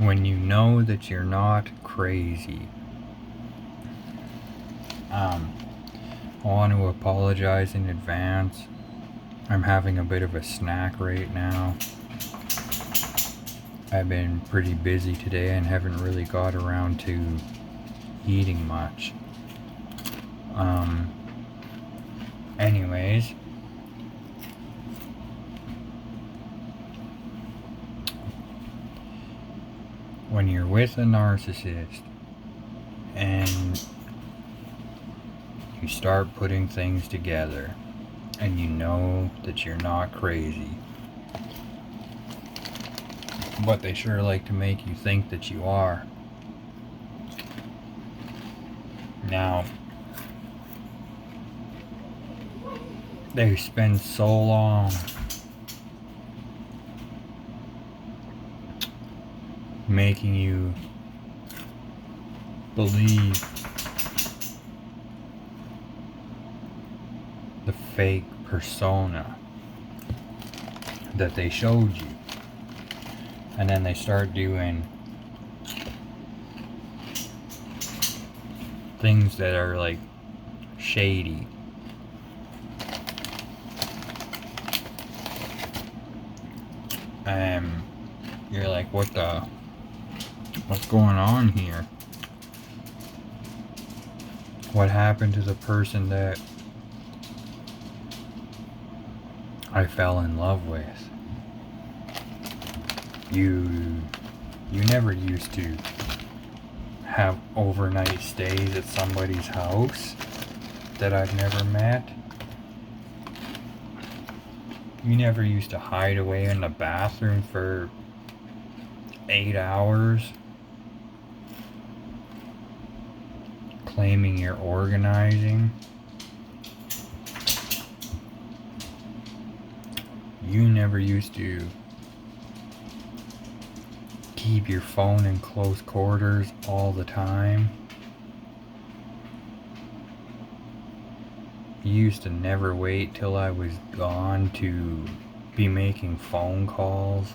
when you know that you're not crazy. I want to apologize in advance. I'm having a bit of a snack right now. I've been pretty busy today and haven't really got around to eating much. Anyways, when you're with a narcissist and you start putting things together and you know that you're not crazy, but they sure like to make you think that you are. Now, they spend so long making you believe the fake persona that they showed you, and then they start doing things that are like shady. You're like, what's going on here? What happened to the person that I fell in love with? You never used to have overnight stays at somebody's house that I've never met. You never used to hide away in the bathroom for 8 hours claiming you're organizing. You never used to keep your phone in close quarters all the time. You used to never wait till I was gone to be making phone calls,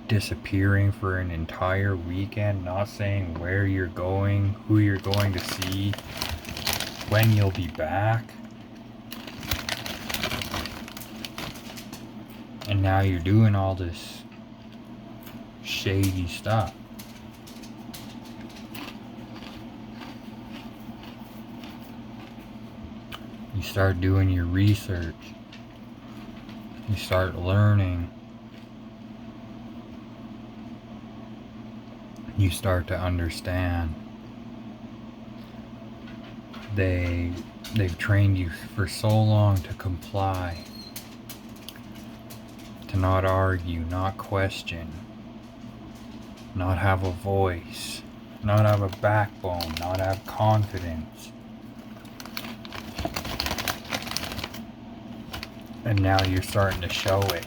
disappearing for an entire weekend, not saying where you're going, who you're going to see, when you'll be back. And now you're doing all this shady stuff. You start doing your research. You start learning. You start to understand. They've trained you for so long to comply, to not argue, not question, not have a voice, not have a backbone, not have confidence. And now you're starting to show it.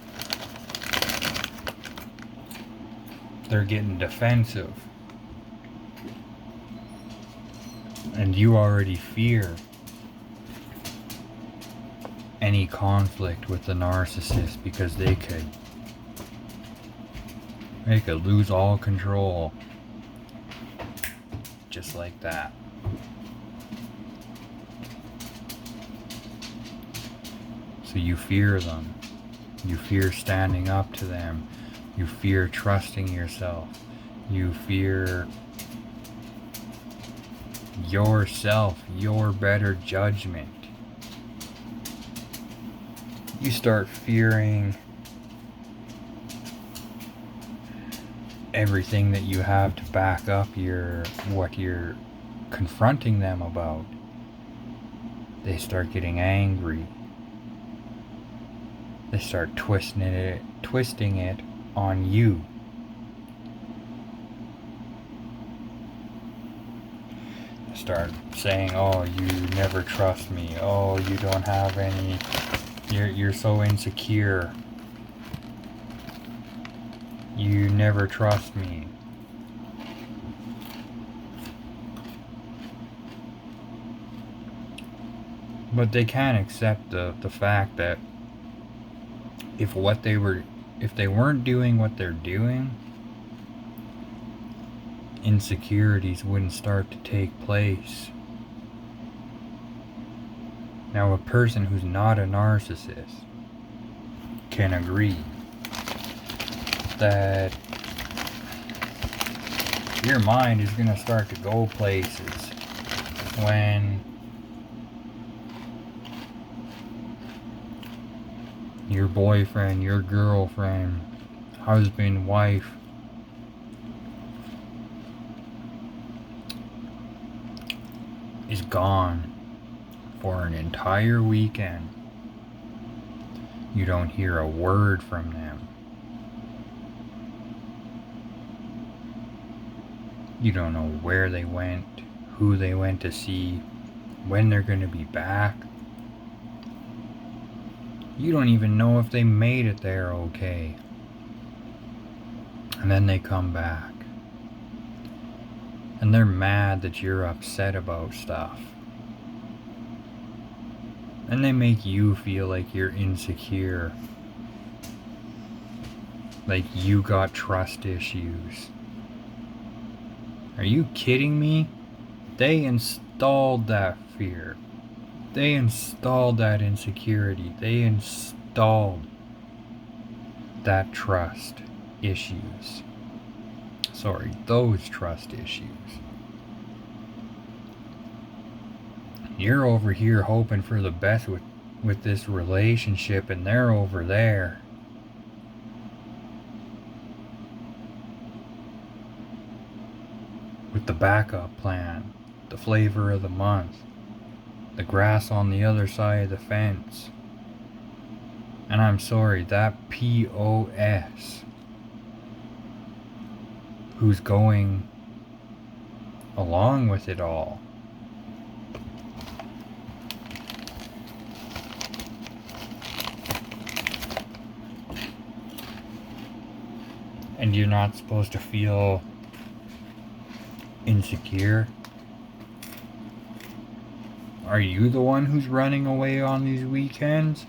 They're getting defensive. And you already fear any conflict with the narcissist because they could lose all control just like that. So you fear them. You fear standing up to them. You fear trusting yourself. You fear yourself, your better judgment. You start fearing everything that you have to back up what you're confronting them about. They start getting angry. They start twisting it on you. They start saying, oh, you never trust me. Oh, you don't have any, you're so insecure. You never trust me. But they can't accept the fact that if if they weren't doing what they're doing, insecurities wouldn't start to take place. Now, a person who's not a narcissist can agree that your mind is going to start to go places when your boyfriend, your girlfriend, husband, wife is gone for an entire weekend. You don't hear a word from them. You don't know where they went, who they went to see, when they're going to be back. You don't even know if they made it there okay. And then they come back. And they're mad that you're upset about stuff. And they make you feel like you're insecure. Like you got trust issues. Are you kidding me? They installed that fear. They installed that insecurity. They installed that trust issues. Sorry, those trust issues. You're over here hoping for the best with this relationship, and they're over there. With the backup plan, the flavor of the month, the grass on the other side of the fence. And I'm sorry, that POS who's going along with it all. And you're not supposed to feel insecure? Are you the one who's running away on these weekends?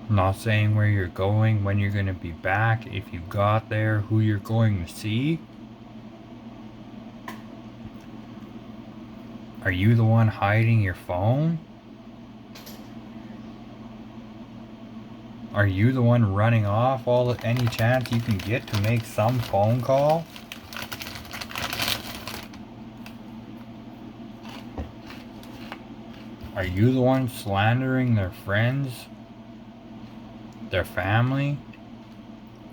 I'm not saying where you're going, when you're going to be back, if you got there, who you're going to see. Are you the one hiding your phone? Are you the one running off any chance you can get to make some phone call? Are you the one slandering their friends, their family,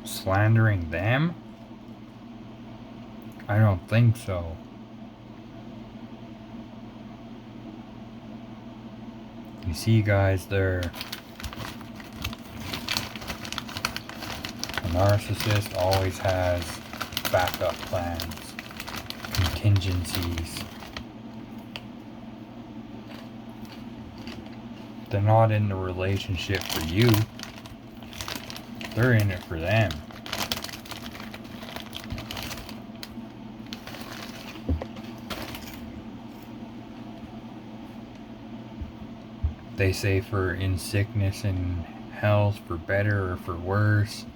slandering them? I don't think so. You see, guys, a narcissist always has backup plans, contingencies. They're not in the relationship for you. They're in it for them. They say for in sickness and health, for better or for worse,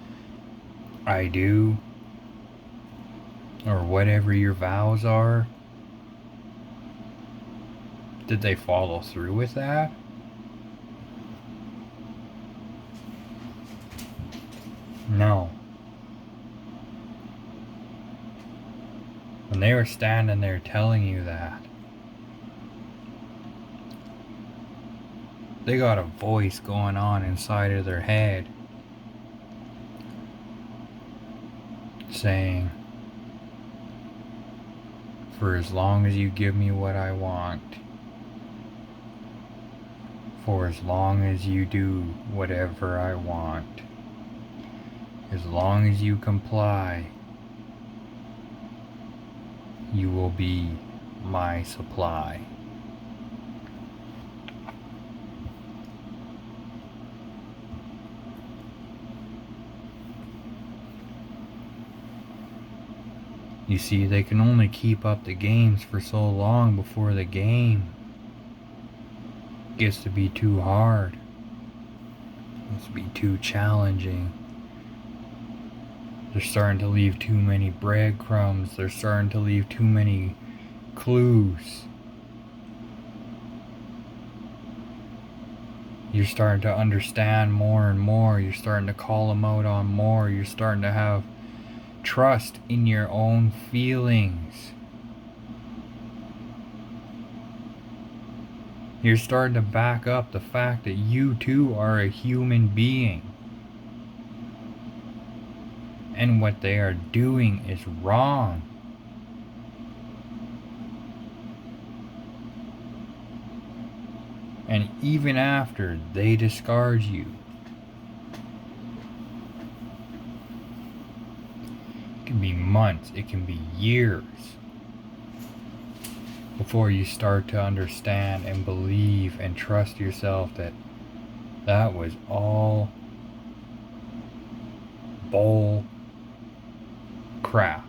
I do, or whatever your vows are. Did they follow through with that? No. When they were standing there telling you that, they got a voice going on inside of their head saying, for as long as you give me what I want, for as long as you do whatever I want, as long as you comply, you will be my supply. You see, they can only keep up the games for so long before the game gets to be too hard. Gets to be too challenging. They're starting to leave too many breadcrumbs. They're starting to leave too many clues. You're starting to understand more and more. You're starting to call them out on more. You're starting to have trust in your own feelings. You're starting to back up the fact that you too are a human being. And what they are doing is wrong. And even after they discard you, it can be months, it can be years, before you start to understand and believe and trust yourself that that was all bull crap.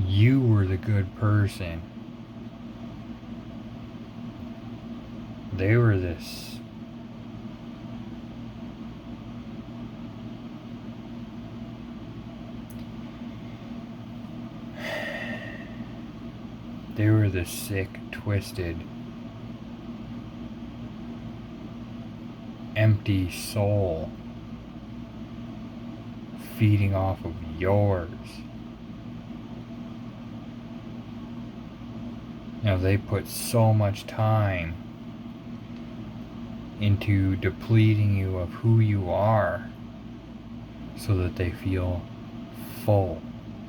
You were the good person. They were this. They were the sick, twisted, empty soul feeding off of yours. Now they put so much time into depleting you of who you are so that they feel full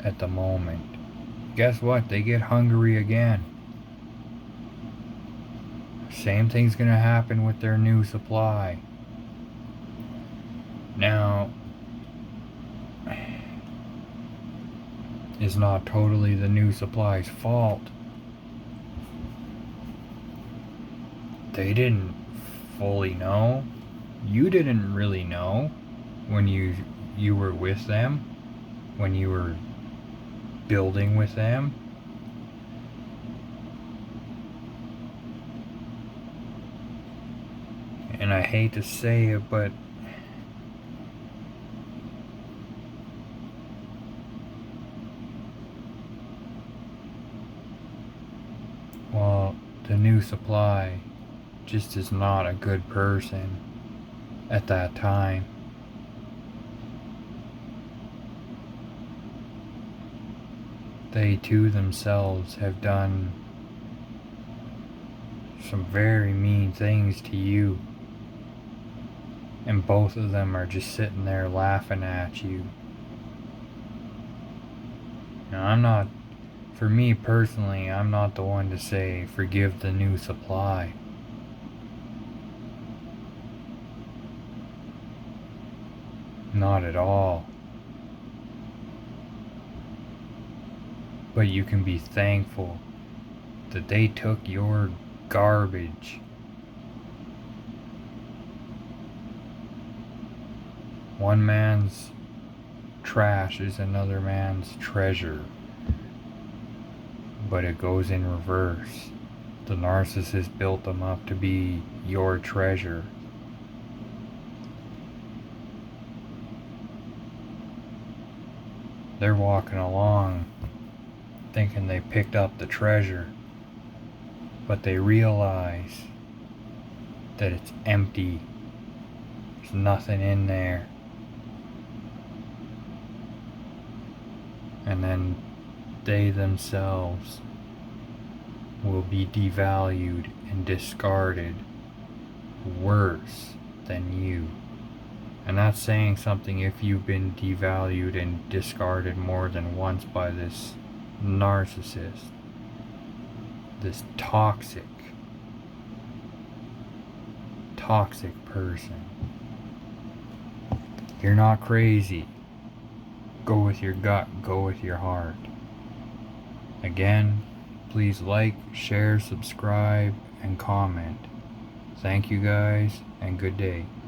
at the moment. Guess what? They get hungry again. Same thing's gonna happen with their new supply. Now, it's not totally the new supply's fault. They didn't fully know. You didn't really know when you were with them, when you were building with them. And I hate to say it, but well, the new supply just is not a good person at that time. They too themselves have done some very mean things to you, and both of them are just sitting there laughing at you. Now, for me personally, I'm not the one to say forgive the new supply. Not at all. But you can be thankful that they took your garbage. One man's trash is another man's treasure. But it goes in reverse. The narcissist built them up to be your treasure. They're walking along thinking they picked up the treasure, but they realize that it's empty. There's nothing in there. And then they themselves will be devalued and discarded worse than you. And that's saying something if you've been devalued and discarded more than once by this narcissist, this toxic person. You're not crazy. Go with your gut, go with your heart. Again, please like, share, subscribe, and comment. Thank you guys, and good day.